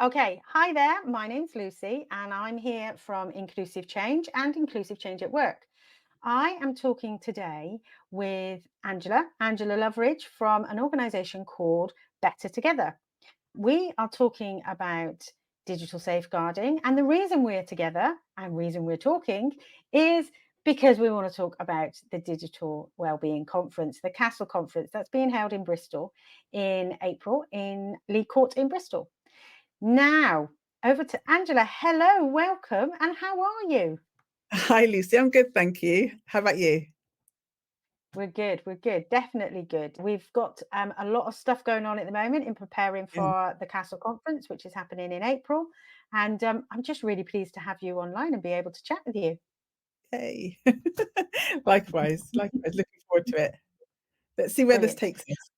Okay, hi there. My name's Lucy, and I'm here from Inclusive Change and Inclusive Change at Work. I am talking today with Angela Loveridge from an organization called Better Together. We are talking about digital safeguarding, and the reason we're together and reason we're talking is because we want to talk about the Digital Wellbeing Conference, the Castle Conference that's being held in Bristol in April in Lee Court in Bristol. Now, over to Angela. Hello, welcome, and how are you? Hi, Lucy. I'm good, thank you. How about you? We're good, definitely good. We've got a lot of stuff going on at the moment in preparing Yeah. for the Castle Conference, which is happening in April. And I'm just really pleased to have you online and be able to chat with you. Hey. Likewise. Looking forward to it. Let's see where this Brilliant. takes us.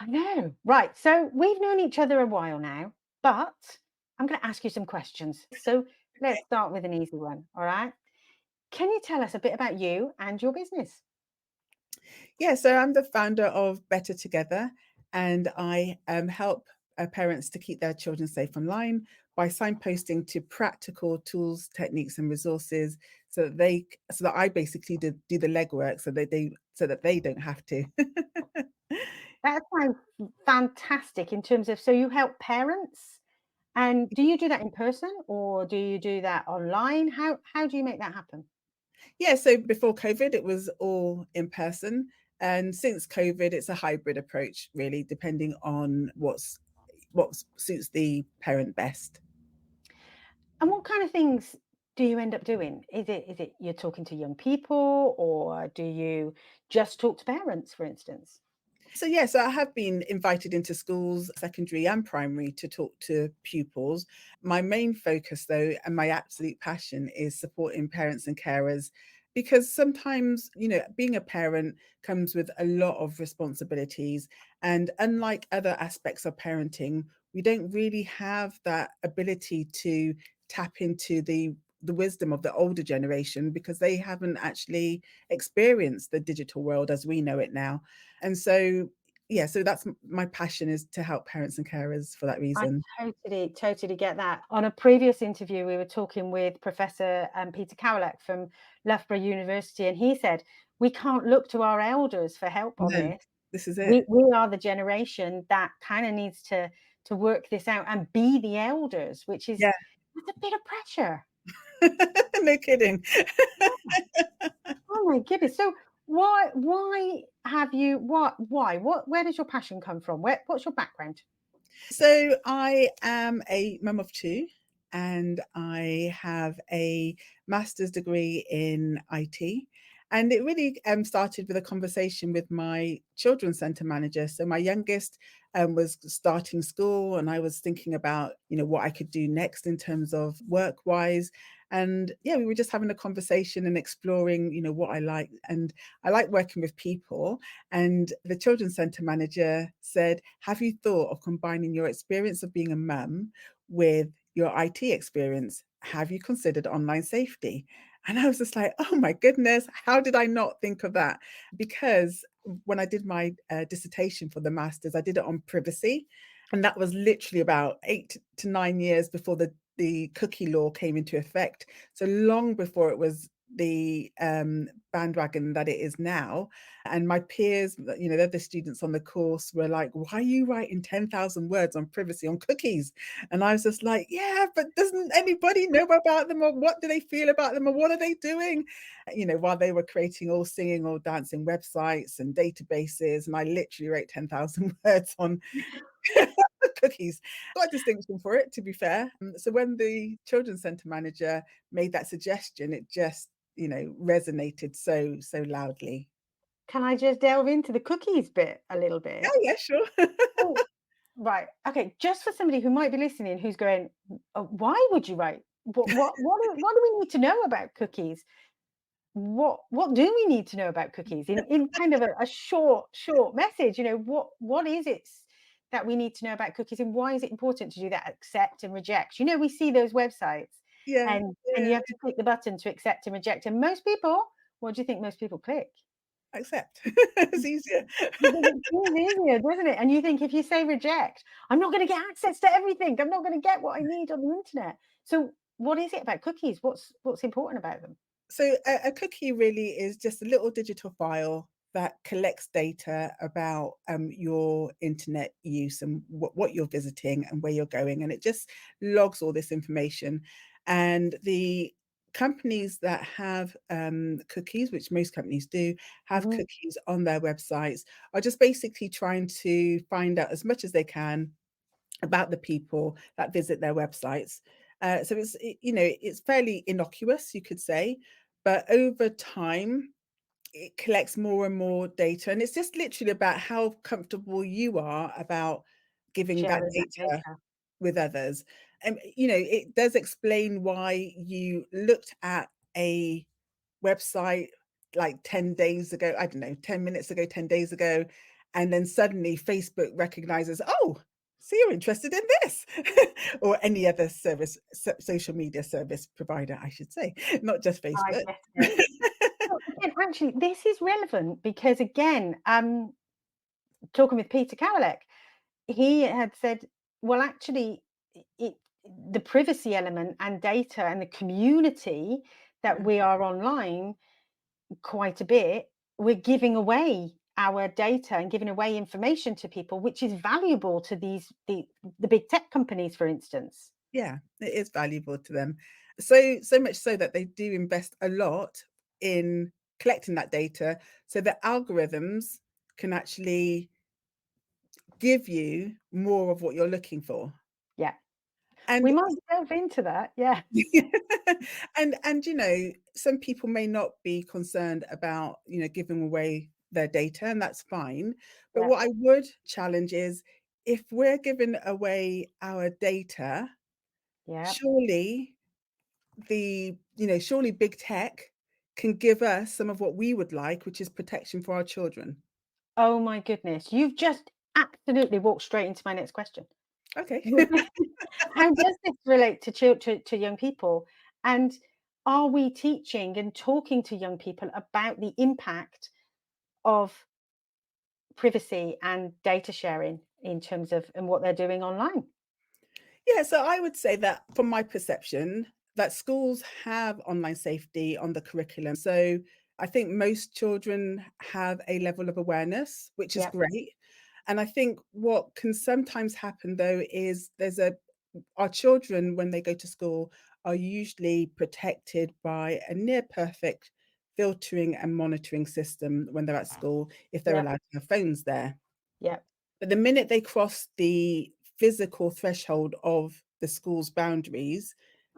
I know. Right. So we've known each other a while now, but I'm going to ask you some questions. So let's Okay. start with an easy one. All right. Can you tell us a bit about you and your business? Yeah, so I'm the founder of Better Together, and I help parents to keep their children safe online by signposting to practical tools, techniques, and resources, so that I basically do the legwork, so that they don't have to. That sounds fantastic in terms of so you help parents, and do you do that in person or do you do that online? How do you make that happen? Yeah, so before COVID, it was all in person. And since COVID, it's a hybrid approach, really, depending on what suits the parent best. And what kind of things do you end up doing? Is it you're talking to young people or do you just talk to parents, for instance? So yeah, so I have been invited into schools, secondary and primary, to talk to pupils. My main focus, though, and my absolute passion is supporting parents and carers, because sometimes, being a parent comes with a lot of responsibilities. And unlike other aspects of parenting, we don't really have that ability to tap into the wisdom of the older generation because they haven't actually experienced the digital world as we know it now. And so, yeah, so that's my passion, is to help parents and carers for that I reason. totally get that. On a previous interview, we were talking with Professor Peter Cowlack from Loughborough University, and he said, we can't look to our elders for help on No, this. this is We it. we are the generation that kind of needs to work this out and be the elders, which is Yeah. that's a bit of pressure. No kidding. Yeah. Oh my goodness. So why have you what where does your passion come from? What's your background? So I am a mum of two, and I have a master's degree in IT. And it really started with a conversation with my children's centre manager. So my youngest was starting school, and I was thinking about what I could do next in terms of work wise. And yeah, we were just having a conversation and exploring what I like. And I like working with people. And the children's centre manager said, have you thought of combining your experience of being a mum with your IT experience? Have you considered online safety? And I was just like, oh my goodness, how did I not think of that? Because when I did my dissertation for the master's, I did it on privacy. And that was literally about 8 to 9 years before the cookie law came into effect. So long before it was the bandwagon that it is now. And my peers, they're the students on the course, were like, why are you writing 10,000 words on privacy on cookies? And I was just like, yeah, but doesn't anybody know about them, or what do they feel about them, or what are they doing? While they were creating all singing, all dancing websites and databases. And I literally wrote 10,000 words on cookies. Got a distinction for it, to be fair. So when the children's centre manager made that suggestion, it just, resonated so loudly. Can I just delve into the cookies bit a little bit? Oh, yeah, sure. Oh, right. Okay. Just for somebody who might be listening who's going, why would you write? What do we need to know about cookies? What do we need to know about cookies in kind of a short message? What is it that we need to know about cookies and why is it important to do that accept and reject? We see those websites Yeah, and you yeah. have to click the button to accept and reject. And most people, what do you think most people click? accept. It's easier. It is easier, doesn't it? And you think if you say reject, I'm not going to get access to everything. I'm not going to get what I need on the internet. So what is it about cookies? What's important about them? So a cookie really is just a little digital file that collects data about your internet use and what you're visiting and where you're going, and it just logs all this information. And the companies that have cookies, which most companies do, have Mhm. cookies on their websites, are just basically trying to find out as much as they can about the people that visit their websites. So it's fairly innocuous, you could say, but over time it collects more and more data, and it's just literally about how comfortable you are about giving that Sharing that data data. with others. And it does explain why you looked at a website like 10 days ago, I don't know, 10 minutes ago, 10 days ago, and then suddenly Facebook recognizes, oh, so you're interested in this, or any other social media service provider, I should say, not just I Facebook. get it. Well, again, actually, this is relevant because again, talking with Peter Cowlick, he had said, well, actually, it the privacy element and data and the community that Yeah. we are online quite a bit, we're giving away our data and giving away information to people, which is valuable to the big tech companies, for instance. Yeah, it is valuable to them. So much so that they do invest a lot in collecting that data so that algorithms can actually give you more of what you're looking for. Yeah, we And might delve into that. Yes. and some people may not be concerned about, giving away their data, and that's fine. But Yeah. what I would challenge is if we're giving away our data, Yeah. surely surely big tech can give us some of what we would like, which is protection for our children. Oh my goodness, you've just absolutely walked straight into my next question. Okay. How does this relate to to young people? And are we teaching and talking to young people about the impact of privacy and data sharing in terms of and what they're doing online? Yeah, so I would say that from my perception, that schools have online safety on the curriculum. So I think most children have a level of awareness, which is Yeah, great. And I think what can sometimes happen though is our children, when they go to school, are usually protected by a near perfect filtering and monitoring system when they're at school, if they're yeah, allowed to have phones there. yeah. But the minute they cross the physical threshold of the school's boundaries,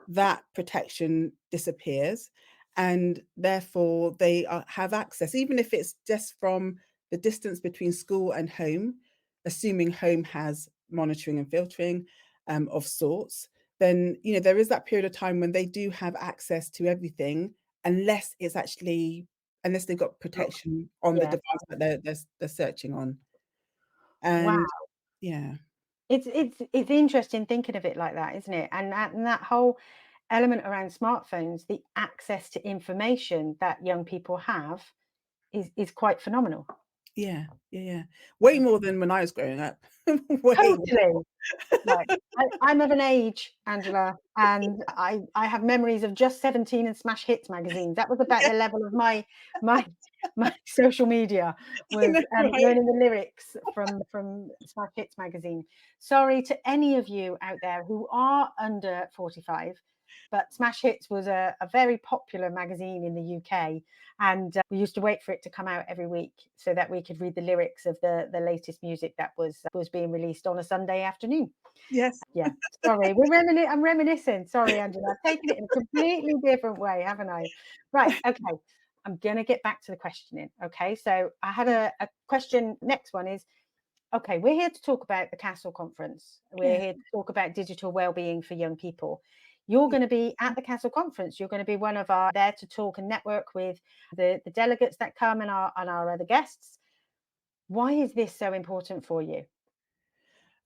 that protection disappears, and therefore have access, even if it's just from the distance between school and home, assuming home has monitoring and filtering of sorts. Then there is that period of time when they do have access to everything, unless unless they've got Look, protection on the yeah. device that they're searching on. Wow. And yeah, It's interesting thinking of it like that, isn't it? And that whole element around smartphones, the access to information that young people have is quite phenomenal. yeah, yeah, yeah. Way more than when I was growing up. Way more. Totally. Right. I'm of an age, Angela, and I have memories of Just 17 and Smash Hits magazines. That was about Yeah, the level of my my social media I was, know, right? learning the lyrics from Smash Hits magazine. Sorry to any of you out there who are under 45, but Smash Hits was a very popular magazine in the UK, and we used to wait for it to come out every week so that we could read the lyrics of the latest music that was being released on a Sunday afternoon. Yes. Yeah, sorry, I'm reminiscing. Sorry, Angela. I've taken it in a completely different way, haven't I? Right, okay. I'm gonna get back to the questioning. Okay, so I had a question. Next one is okay, we're here to talk about the Castle Conference. We're Yeah, here to talk about digital well-being for young people. You're yeah. going to be at the Castle Conference. You're going to be one of our there to talk and network with the delegates that come and our other guests. Why is this so important for you?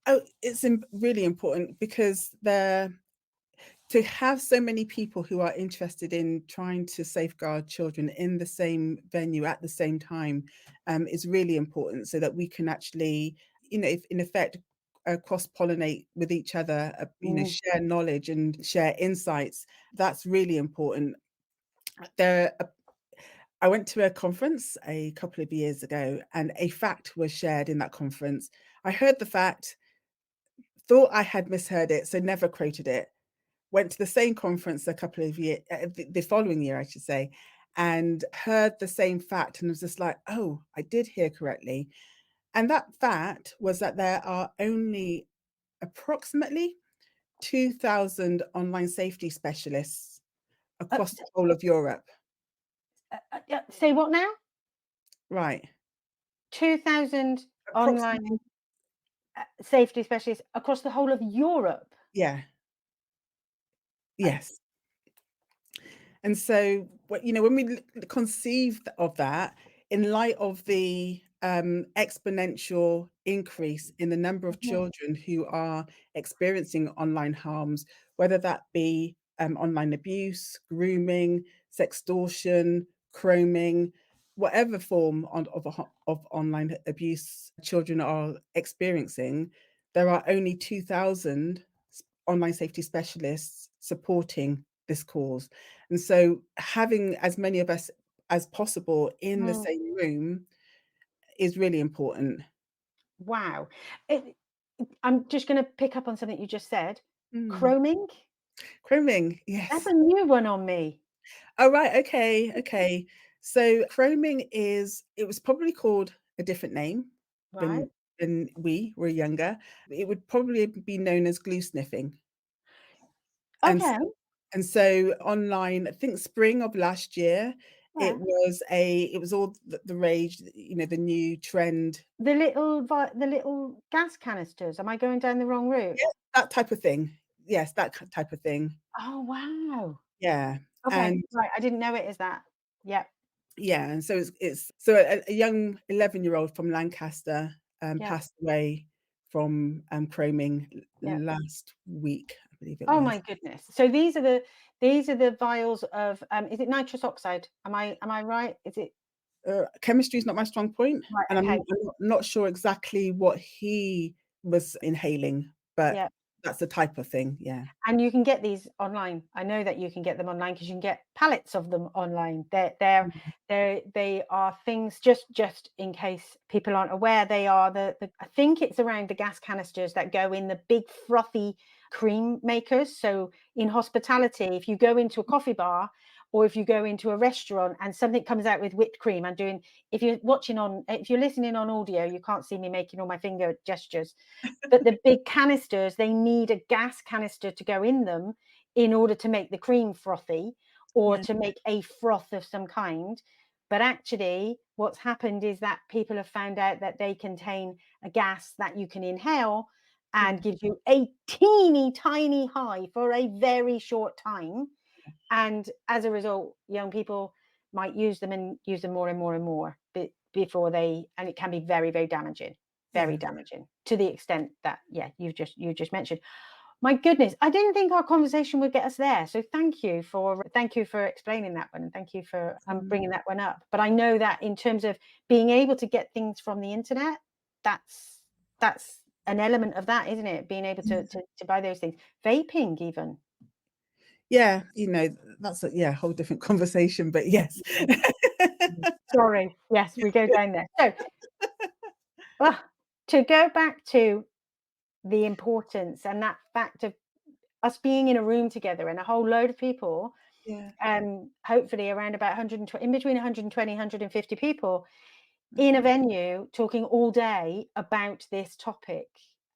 Oh, it's really important because to have so many people who are interested in trying to safeguard children in the same venue at the same time is really important, so that we can actually, if, in effect, cross pollinate with each other, Mm. share knowledge and share insights. That's really important. There, I went to a conference a couple of years ago, and a fact was shared in that conference. I heard the fact, thought I had misheard it, so never quoted it. Went to the same conference a couple of years, the following year, I should say, and heard the same fact, and was just like, "Oh, I did hear correctly." And that fact was that there are only approximately 2,000 online safety specialists Uh, across the whole of Europe. say what now? Right. 2,000 online Approximately, safety specialists across the whole of Europe. yeah, Uh, yes. And so, when we conceive of that in light of the exponential increase in the number of mhm. children who are experiencing online harms, whether that be online abuse, grooming, sextortion, chroming, whatever form of online abuse children are experiencing, there are only 2,000 online safety specialists supporting this cause. And so having as many of us as possible in the Mm, same room is really important. wow. It I'm just gonna pick up on something you just said. Mm. Chroming? Chroming, That's yes. a new one on me, Oh, right, okay, okay. So chroming it was probably called a different name right? when we were younger. It would probably be known as glue sniffing. And Okay, And so online, I think spring of last year, yeah. it was all the rage, the new trend. The little gas canisters, am I going down the wrong route? Yeah, that type of thing. Yes, that type of thing. Oh, wow. Yeah, Okay, and right, I didn't know it as that. Yep, yeah, and so it's so a young 11-year-old from Lancaster, yep, passed away from, chroming yep. last week, I believe it Oh my was. goodness. So these are the vials of, is it nitrous oxide? Am I right? Is it Chemistry is not my strong point, right, and okay. I'm not sure exactly what he was inhaling, but Yeah. that's the type of thing, yeah. And you can get these online. I know that you can get them online because you can get pallets of them online. Mhm. They are things, just in case people aren't aware, they are the I think it's around the gas canisters that go in the big frothy cream makers. So in hospitality, if you go into a coffee bar or if you go into a restaurant and something comes out with whipped cream, I'm doing if you're listening on audio, you can't see me making all my finger gestures, but the big canisters, they need a gas canister to go in them in order to make the cream frothy or Yeah, to make a froth of some kind. But actually, what's happened is that people have found out that they contain a gas that you can inhale and yeah, gives you a teeny tiny high for a very short time. And as a result, young people might use them and use them more and more and more before and it can be very, very yeah. damaging to the extent that, yeah, you just mentioned. My goodness, I didn't think our conversation would get us there. So thank you for explaining that one, and thank you for Mm, bringing that one up. But I know that in terms of being able to get things from the internet, that's an element of that, isn't it? Being able to yeah. to, to buy those things, vaping even. Yeah, that's a whole different conversation, but yes. Sorry. Yes, we go down there. So, uh, to go back to the importance and that fact of us being in a room together and a whole load of people, Yeah, hopefully around about 120, in between 120, 150 people in a mhm. venue talking all day about this topic.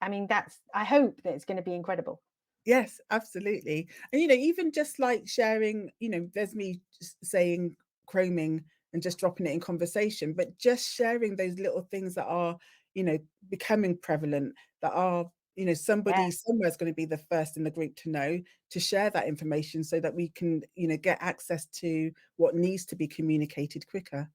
I mean, I hope that it's going to be incredible. Yes, absolutely. And even just like sharing, there's me just saying chroming and just dropping it in conversation, but just sharing those little things that are, you know, becoming prevalent, that are, Yeah. somebody somewhere is going to be the first in the group to know, to share that information so that we can, get access to what needs to be communicated quicker.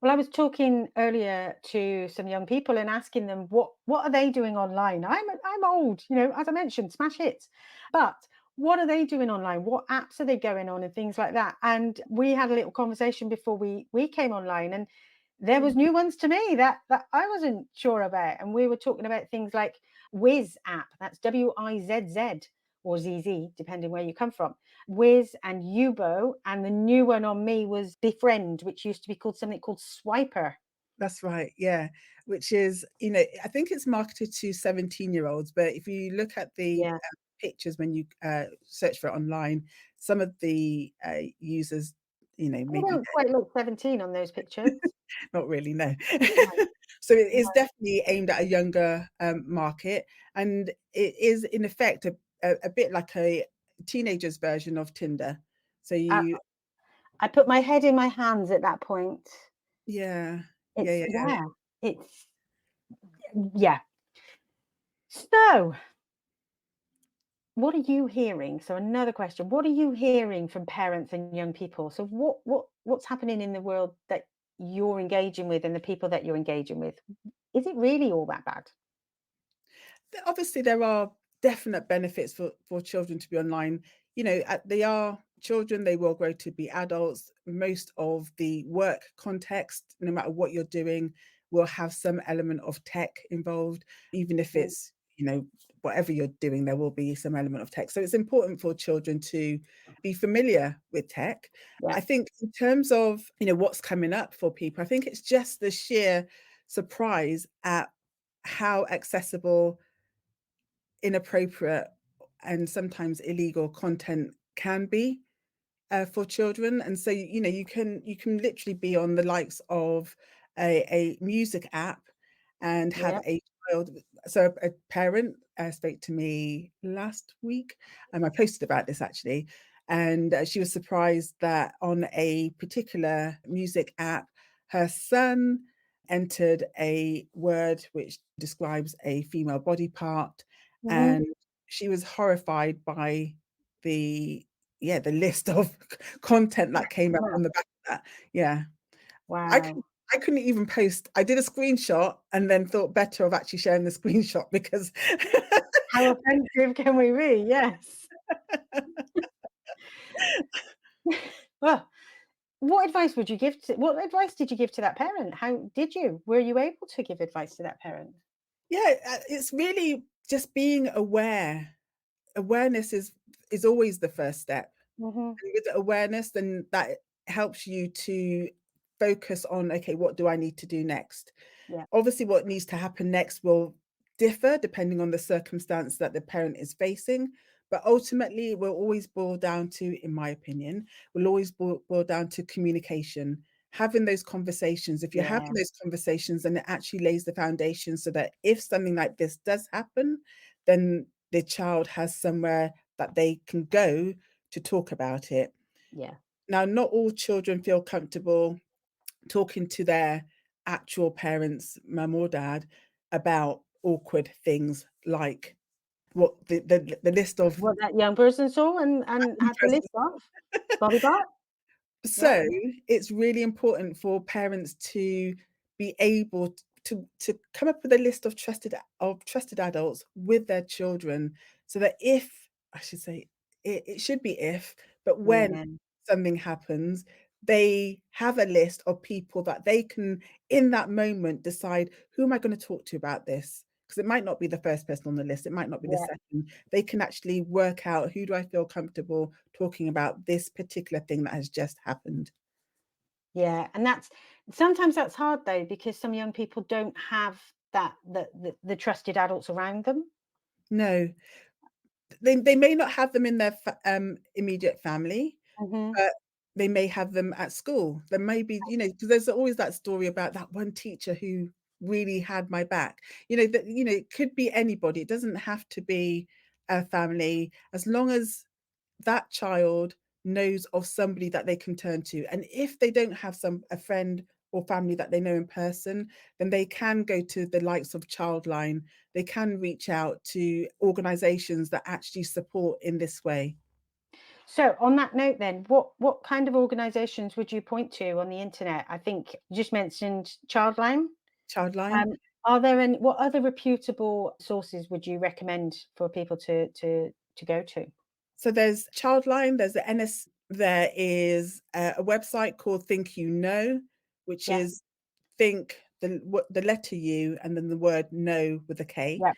Well, I was talking earlier to some young people and asking them what are they doing online. I'm old, as I mentioned, smash hits. But what are they doing online? What apps are they going on and things like that? And we had a little conversation before we came online, and there was Mm, new ones to me that I wasn't sure about. And we were talking about things like Wiz app, that's Wizz or ZZ, depending where you come from. Wiz and Yubo, and the new one on me was Befriend, which used to be called something called Swiper. that's right, yeah, which is, I think it's marketed to 17-year-olds, but if you look at the, Yeah. pictures when you, search for it online, some of the, users, I maybe don't quite look 17 on those pictures. not really, no. No, So it is no. definitely aimed at a younger, market, and it is in effect a bit like a teenager's version of Tinder. So I, you I put my head in my hands at that point. Yeah. Yeah, It's yeah, yeah. yeah, it's yeah. So, what are you hearing? So another question, what are you hearing from parents and young people? So what's happening in the world that you're engaging with and the people that you're engaging with? Is it really all that bad? Obviously, there are definite benefits for children to be online. They are children, they will grow to be adults. Most of the work context, no matter what you're doing, will have some element of tech involved, even if Mm, it's, whatever you're doing, there will be some element of tech. So it's important for children to be familiar with tech. yeah, I think in terms of, what's coming up for people, I think it's just the sheer surprise at how accessible inappropriate and sometimes illegal content can be for children. And so you can literally be on the likes of a music app and have yeah. a child. So a parent spoke to me last week, and I posted about this actually, and she was surprised that on a particular music app her son entered a word which describes a female body part, Mhm. and she was horrified by the the list of content that came up Yeah. on the back of that. Yeah. I Wow. couldn't I couldn't even post. I did a screenshot and then thought better of actually sharing the screenshot because How offensive can we be? Yes. Well, what advice did you give to that parent? How did you? Were you able to give advice to that parent? yeah, it's really just being aware. Awareness is always the first step. Mhm. And with the awareness, then that helps you to focus on, okay, what do I need to do next? Yeah, Obviously, what needs to happen next will differ depending on the circumstance that the parent is facing. But ultimately, it will always boil down to, in my opinion, will always boil down to communication. Having those conversations. If you're yeah, having those conversations, then it actually lays the foundation so that if something like this does happen, then the child has somewhere that they can go to talk about it. yeah. Now, not all children feel comfortable talking to their actual parents, mum or dad, about awkward things like what the list of What that young person saw and had the list of body part? Yeah, So, it's really important for parents to be able to come up with a list of trusted adults with their children, so that if I should say, it should be if, but when yeah, something happens, they have a list of people that they can, in that moment, decide, "Who am I gonna talk to about this?" Because it might not be the first person on the list, it might not be the yeah, second. They can actually work out, "Who do I feel comfortable talking about this particular thing that has just happened?" yeah, and that's sometimes that's hard though because some young people don't have the trusted adults around them. No, they may not have them in their immediate family, Mhm. but they may have them at school. There may be, because there's always that story about that one teacher who really had my back. It could be anybody. It doesn't have to be a family, as long as that child knows of somebody that they can turn to. And if they don't have a friend or family that they know in person, then they can go to the likes of Childline. They can reach out to organizations that actually support in this way. So on that note then, what kind of organizations would you point to on the internet? I think you just mentioned Childline. Childline. Um, are there any what other reputable sources would you recommend for people to go to? So there's Childline, there's the NS, there is a website called Think You Know, which Yes. is think the letter U and then the word no with a K. Yep.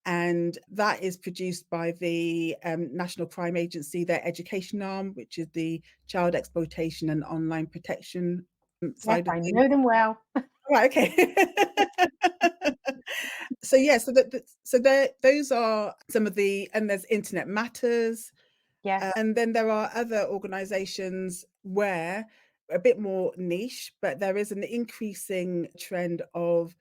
And that is produced by the National Crime Agency, their education arm, which is the Child Exploitation and Online Protection Yes, side of I things. know them well. Right, okay. So yeah, so there those are some of the, and there's Internet Matters, Yes. and then there are other organizations where a bit more niche, but there is an increasing trend of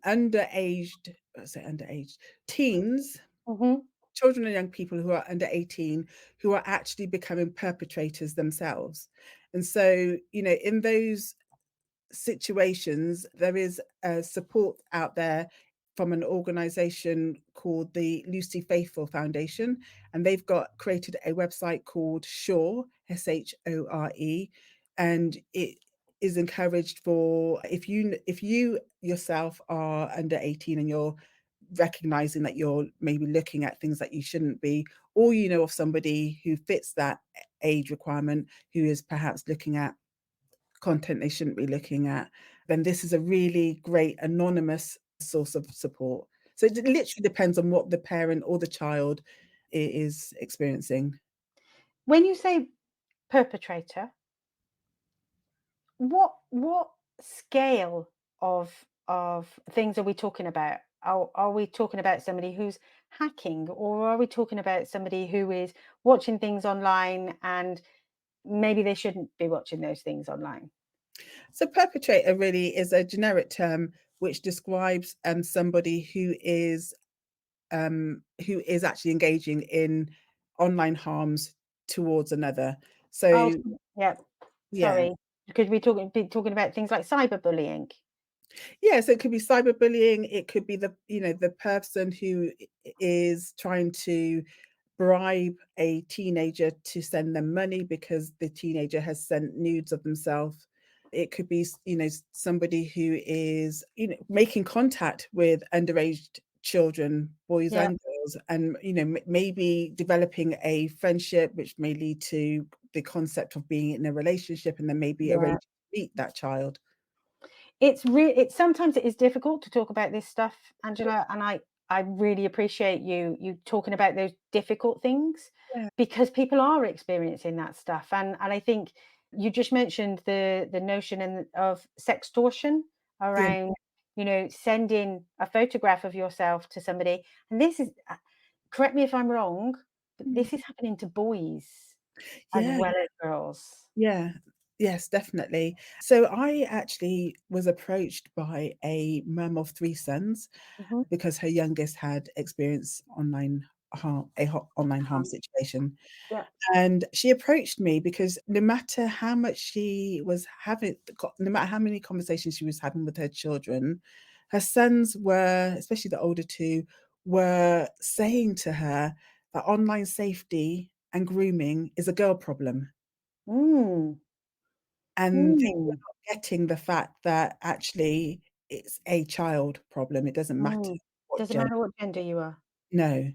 underaged, I say underaged, teens, Mhm. children and young people who are under 18 who are actually becoming perpetrators themselves. And so, in those situations, there is support out there from an organization called the Lucy Faithful Foundation, and they've got created a website called Shore, SHORE, and it is encouraged for, if you yourself are under 18 and you're recognizing that you're maybe looking at things that you shouldn't be, or you know of somebody who fits that age requirement who is perhaps looking at content they shouldn't be looking at, then this is a really great anonymous source of support. So it literally depends on what the parent or the child is experiencing. When you say perpetrator, what scale of things are we talking about? Are we talking about somebody who's hacking, or are we talking about somebody who is watching things online and maybe they shouldn't be watching those things online? So perpetrator really is a generic term which describes somebody who is actually engaging in online harms towards another. Oh, So yeah. yeah. Sorry. Could we be talking about things like cyberbullying? Yeah, so it could be cyberbullying, it could be the person who is trying to bribe a teenager to send them money because the teenager has sent nudes of themselves. It could be, somebody who is, making contact with underage children, boys Yeah, and girls, and, maybe developing a friendship, which may lead to the concept of being in a relationship and then maybe yeah. arrange to meet that child. It's sometimes it is difficult to talk about this stuff, Angela, and I really appreciate you talking about those difficult things Yeah, because people are experiencing that stuff, and I think you just mentioned the notion of sextortion yeah. around, sending a photograph of yourself to somebody, and this is, correct me if I'm wrong, but Mm. this is happening to boys as Yeah, well as girls. yeah. Yes, definitely. So I actually was approached by a mum of 3 sons Mhm. because her youngest had experienced online harm Um, situation. yeah. And she approached me because no matter how much no matter how many conversations she was having with her children, her sons were, especially the older two, were saying to her that online safety and grooming is a girl problem. Mm. And they were Mm. not getting the fact that actually it's a child problem. It doesn't matter Mm. what Doesn't gender. matter what gender you are. No.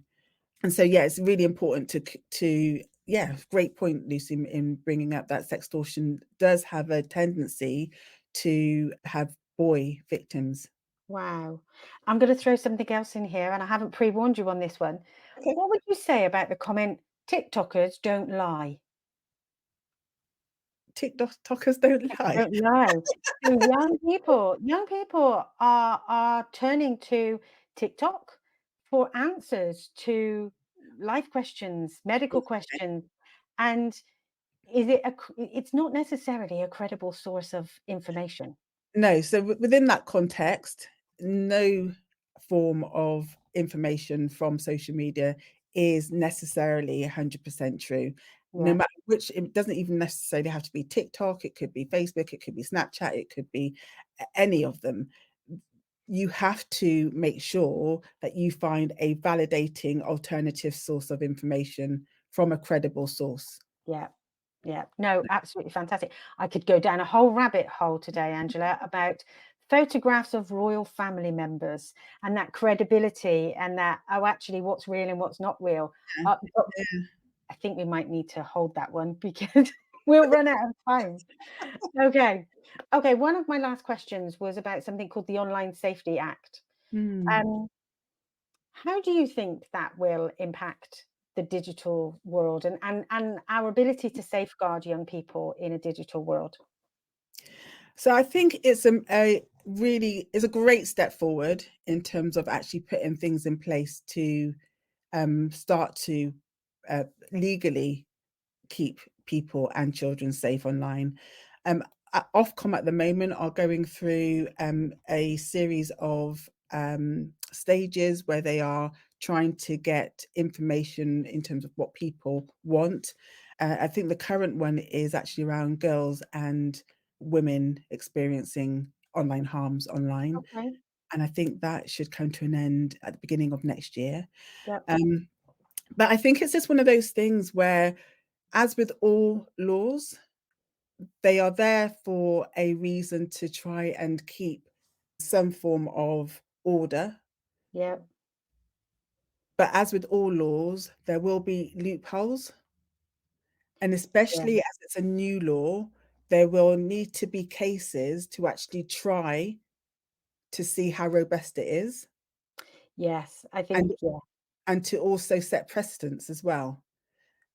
And so, yeah, it's really important to yeah, great point, Lucy, in bringing up that sextortion does have a tendency to have boy victims. Wow. I'm gonna throw something else in here, and I haven't pre-warned you on this one. Okay. What would you say about the comment, "TikTokers don't lie"? TikTokers don't lie. Don't lie. So young people are turning to TikTok for answers to life questions, medical questions, and is it it's not necessarily a credible source of information. No, so within that context, no form of information from social media is necessarily 100% true. No Yeah, matter which, it doesn't even necessarily have to be TikTok, it could be Facebook, it could be Snapchat, it could be any of them. You have to make sure that you find a validating alternative source of information from a credible source. yeah. Yeah, no, absolutely fantastic. I could go down a whole rabbit hole today, Angela, about photographs of royal family members and that credibility and that, oh, actually, what's real and what's not real. Yeah, Uh, but yeah. I think we might need to hold that one because we'll run out of time. Okay. Okay, one of my last questions was about something called the Online Safety Act. Mm. Um, how do you think that will impact the digital world and our ability to safeguard young people in a digital world? So I think it's a really is a great step forward in terms of actually putting things in place to start to uh, legally keep people and children safe online. Ofcom at the moment are going through a series of stages where they are trying to get information in terms of what people want. I think the current one is actually around girls and women experiencing online harms online. Okay. And I think that should come to an end at the beginning of next year. Yep. Um, but I think it's just one of those things where, as with all laws, they are there for a reason to try and keep some form of order. Yep. But as with all laws, there will be loopholes. And Yeah. especially as it's a new law, there will need to be cases to actually try to see how robust it is Yes. I and think, yeah. and to also set precedents as well.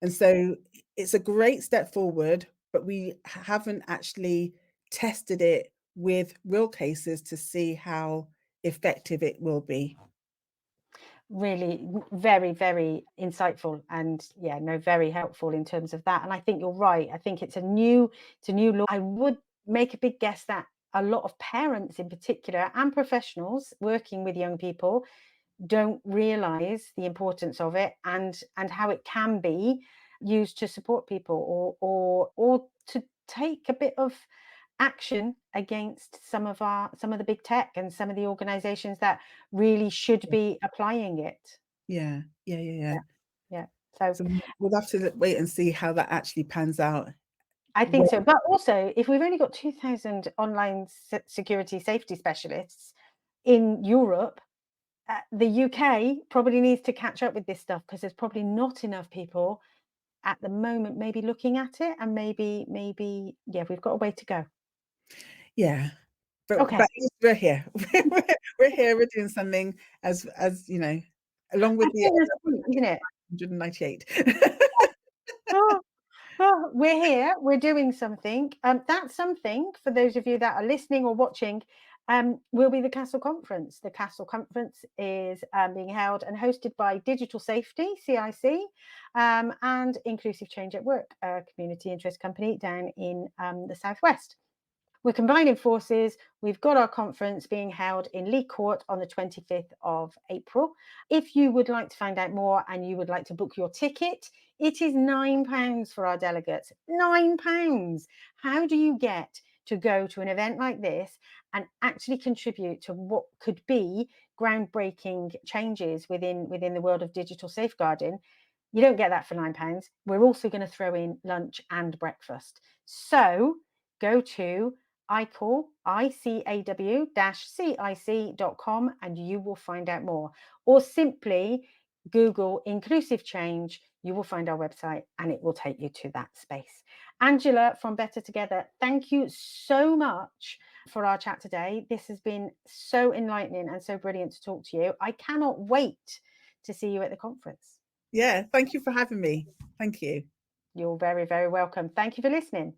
And so it's a great step forward, but we haven't actually tested it with real cases to see how effective it will be. Really very, very insightful and yeah, no, very helpful in terms of that. And I think you're right. I think it's a new law. I would make a big guess that a lot of parents in particular and professionals working with young people don't realize the importance of it and how it can be used to support people or to take a bit of action against some of the big tech and some of the organizations that really should be applying it. Yeah, yeah, yeah, yeah. Yeah, yeah. So So we'll have to wait and see how that actually pans out. I think Well, so. But also, if we've only got 2,000 online security safety specialists in Europe, the UK probably needs to catch up with this stuff because there's probably not enough people at the moment maybe looking at it and maybe yeah, we've got a way to go. yeah, but Okay. at least we're here. We're here, we're doing something as, along I with the think that's other sweet, isn't it? 198. Oh, oh, we're here, we're doing something. That something, for those of you that are listening or watching, will be the Castle Conference. The Castle Conference is being held and hosted by Digital Safety, CIC, and Inclusive Change at Work, a community interest company down in the Southwest. We're combining forces. We've got our conference being held in Lee Court on the 25th of April. If you would like to find out more and you would like to book your ticket, it is £9 for our delegates. £9. How do you get to go to an event like this and actually contribute to what could be groundbreaking changes within the world of digital safeguarding? You don't get that for £9. We're also going to throw in lunch and breakfast. So go to icaw-cic.com and you will find out more. Or simply Google inclusive change. You will find our website and it will take you to that space. Angela from Better Together, thank you so much for our chat today. This has been so enlightening and so brilliant to talk to you. I cannot wait to see you at the conference. Yeah, thank you for having me. Thank you. You're very, very welcome. Thank you for listening.